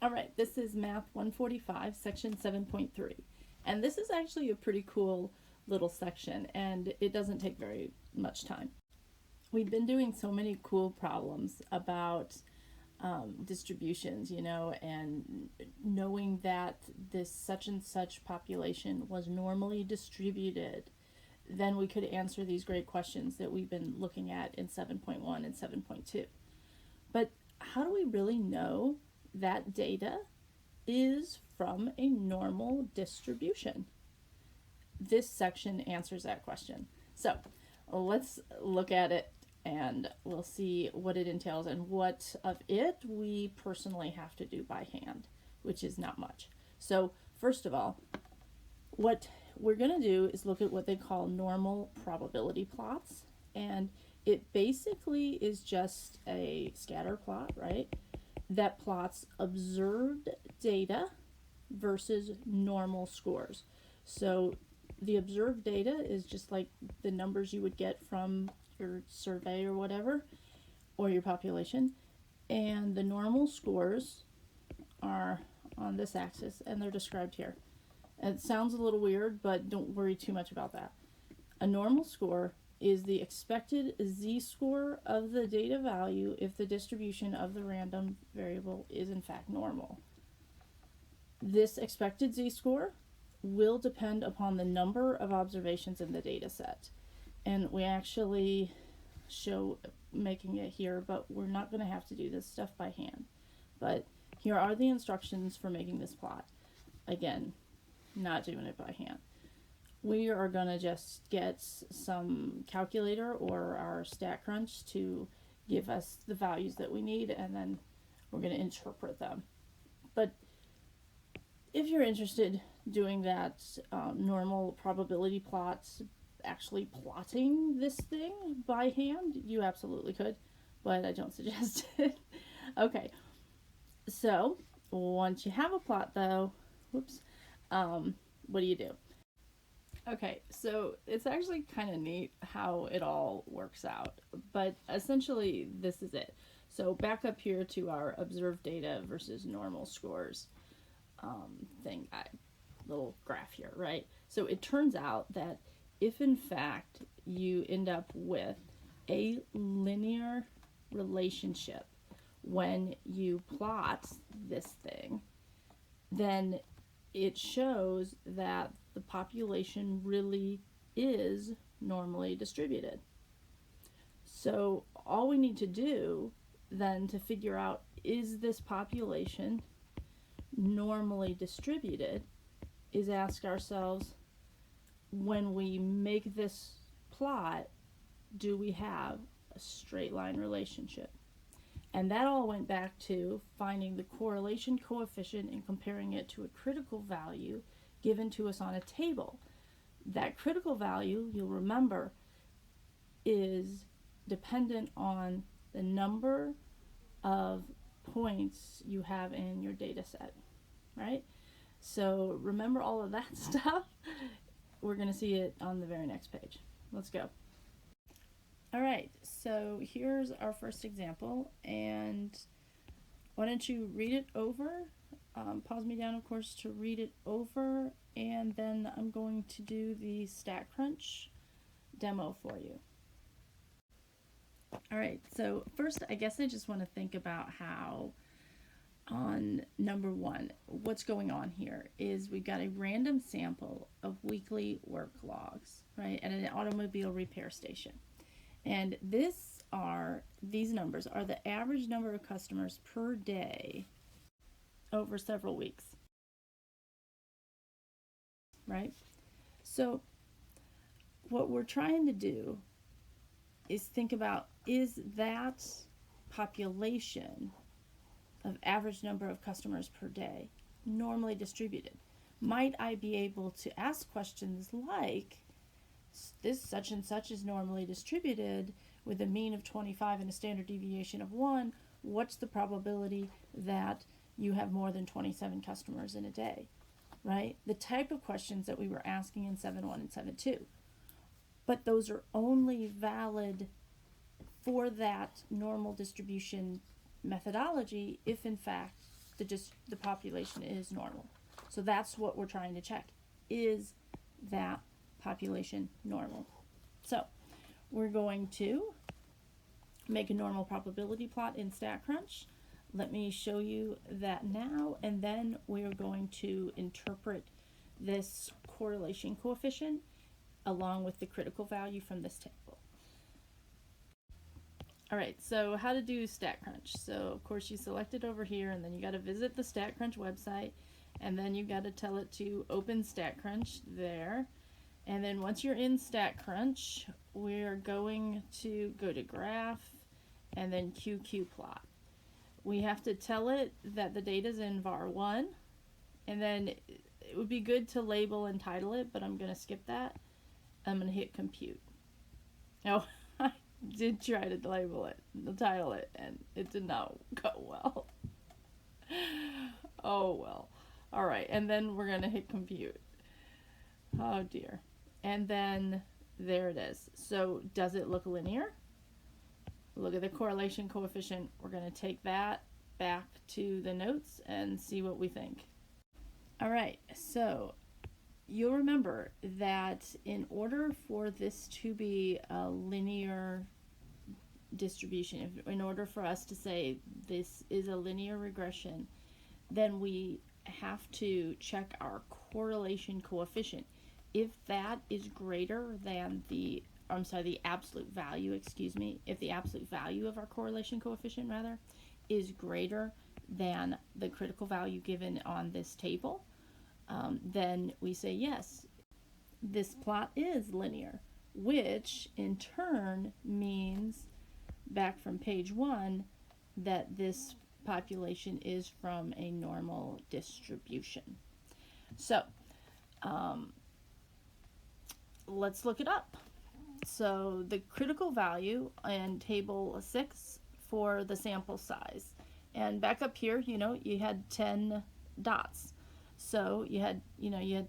All right, this is Math 145, Section 7.3. And this is actually a pretty cool little section, and it doesn't take very much time. We've been doing so many cool problems about distributions, and knowing that this such and such population was normally distributed. Then we could answer these great questions that we've been looking at in 7.1 and 7.2. But how do we really know that data is from a normal distribution? This section answers that question. So let's look at it and we'll see what it entails and what of it we personally have to do by hand, which is not much. So first of all, what we're going to do is look at what they call normal probability plots. And it basically is just a scatter plot, right? That plots observed data versus normal scores. So the observed data is just like the numbers you would get from your survey or whatever, or your population. And the normal scores are on this axis, and they're described here. And it sounds a little weird, but don't worry too much about that. A normal score is the expected z-score of the data value if the distribution of the random variable is in fact normal. This expected z-score will depend upon the number of observations in the data set. And we actually show making it here, but we're not going to have to do this stuff by hand. But here are the instructions for making this plot. Again, not doing it by hand. We are going to just get some calculator or our StatCrunch to give us the values that we need, and then we're going to interpret them. But if you're interested doing that normal probability plots, actually plotting this thing by hand, you absolutely could, but I don't suggest it. Okay, so once you have a plot though, what do you do? Okay, so it's actually kind of neat how it all works out, but essentially this is it. So back up here to our observed data versus normal scores little graph here, right? So it turns out that if in fact you end up with a linear relationship when you plot this thing, then it shows that the population really is normally distributed. So all we need to do then to figure out, is this population normally distributed, is ask ourselves, when we make this plot, do we have a straight line relationship? And that all went back to finding the correlation coefficient and comparing it to a critical value given to us on a table. That critical value, you'll remember, is dependent on the number of points you have in your data set, right? So remember all of that stuff. We're going to see it on the very next page. Let's go. All right, so here's our first example, and why don't you read it over? Pause me down, of course, to read it over, and then I'm going to do the StatCrunch demo for you. All right, so first, I guess I just want to think about how on number one, what's going on here is we've got a random sample of weekly work logs, right, at an automobile repair station. And these numbers are the average number of customers per day over several weeks, right? So what we're trying to do is think about, is that population of average number of customers per day normally distributed? Might I be able to ask questions like, this such and such is normally distributed with a mean of 25 and a standard deviation of 1, what's the probability that you have more than 27 customers in a day, right? The type of questions that we were asking in 7.1 and 7.2. But those are only valid for that normal distribution methodology if in fact the population is normal. So that's what we're trying to check. Is that population normal? So we're going to make a normal probability plot in StatCrunch. Let me show you that now, and then we're going to interpret this correlation coefficient along with the critical value from this table. All right, so how to do StatCrunch. So of course you select it over here, and then you got to visit the StatCrunch website, and then you got to tell it to open StatCrunch there. And then once you're in StatCrunch, we're going to go to Graph and then QQplot. We have to tell it that the data's in var1, and then it would be good to label and title it, but I'm going to skip that. I'm going to hit compute. Oh, I did try to label it, title it, and it did not go well. Oh well. All right, and then we're going to hit compute. Oh dear. And then there it is. So does it look linear? Look at the correlation coefficient. We're going to take that back to the notes and see what we think. All right, so you'll remember that in order for this to be a linear distribution, in order for us to say this is a linear regression, then we have to check our correlation coefficient. If that is greater than the absolute value, if the absolute value of our correlation coefficient rather is greater than the critical value given on this table, then we say yes, this plot is linear, which in turn means, back from page 1, that this population is from a normal distribution. So let's look it up. So the critical value in table 6 for the sample size, and back up here, you had 10 dots. So you had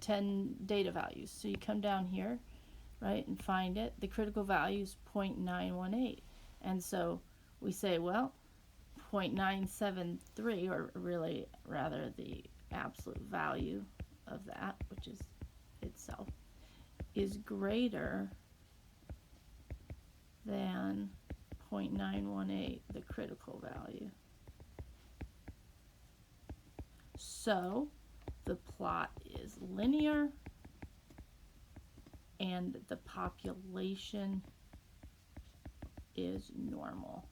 10 data values. So you come down here, right, and find it. The critical value is 0.918. And so we say, well, 0.973, or really rather the absolute value of that, which is itself, is greater than 0.918, the critical value. So the plot is linear and the population is normal,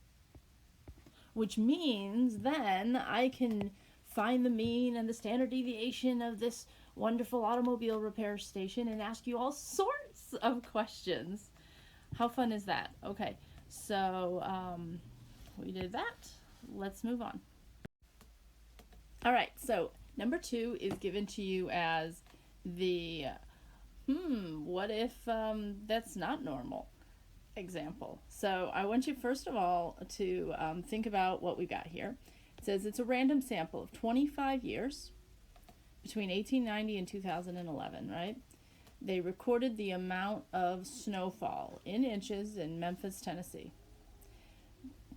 which means then I can find the mean and the standard deviation of this wonderful automobile repair station and ask you all sorts of questions. How fun is that? Okay, so we did that. Let's move on. All right, so number 2 is given to you as the what if that's not normal example. So I want you first of all to think about what we got here. It says it's a random sample of 25 years between 1890 and 2011, right? They recorded the amount of snowfall in inches in Memphis, Tennessee.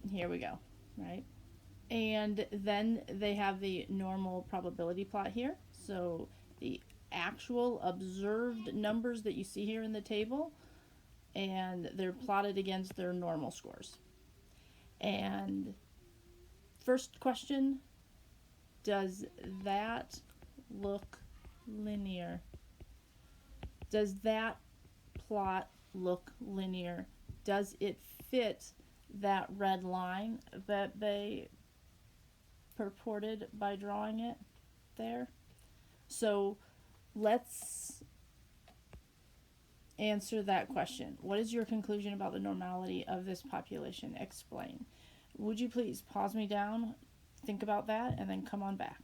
Here we go, right? And then they have the normal probability plot here. So the actual observed numbers that you see here in the table, and they're plotted against their normal scores. And first question, does that look linear? Does that plot look linear? Does it fit that red line that they purported by drawing it there? So let's answer that question. What is your conclusion about the normality of this population? Explain. Would you please pause me down, think about that, and then come on back.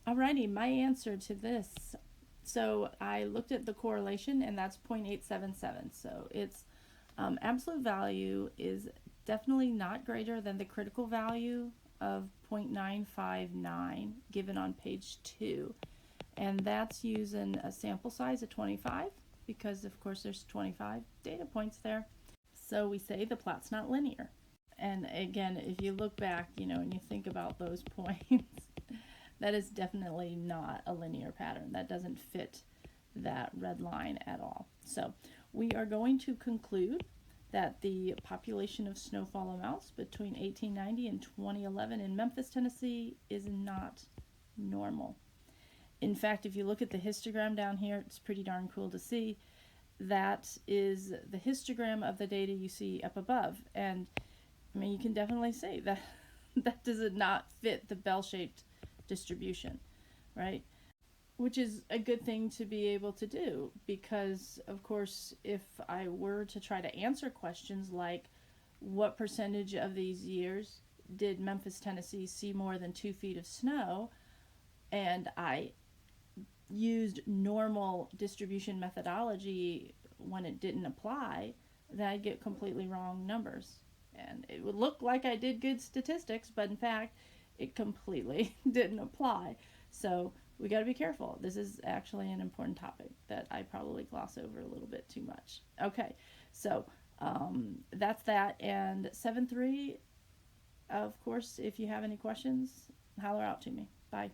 Alrighty, my answer to this. So I looked at the correlation, and that's 0.877. So its absolute value is definitely not greater than the critical value of 0.959 given on page 2. And that's using a sample size of 25, because of course there's 25 data points there. So we say the plot's not linear. And again, if you look back, and you think about those points, That is definitely not a linear pattern. That doesn't fit that red line at all. So we are going to conclude that the population of snowfall amounts between 1890 and 2011 in Memphis, Tennessee is not normal. In fact, if you look at the histogram down here, it's pretty darn cool to see. That is the histogram of the data you see up above. And I mean, you can definitely say that that does not fit the bell-shaped distribution, right? Which is a good thing to be able to do because, of course, if I were to try to answer questions like what percentage of these years did Memphis, Tennessee see more than 2 feet of snow, and I used normal distribution methodology when it didn't apply, then I'd get completely wrong numbers. And it would look like I did good statistics, but in fact, it completely didn't apply. So we got to be careful. This is actually an important topic that I probably gloss over a little bit too much. Okay, so that's that. And 7-3, of course, if you have any questions, holler out to me. Bye.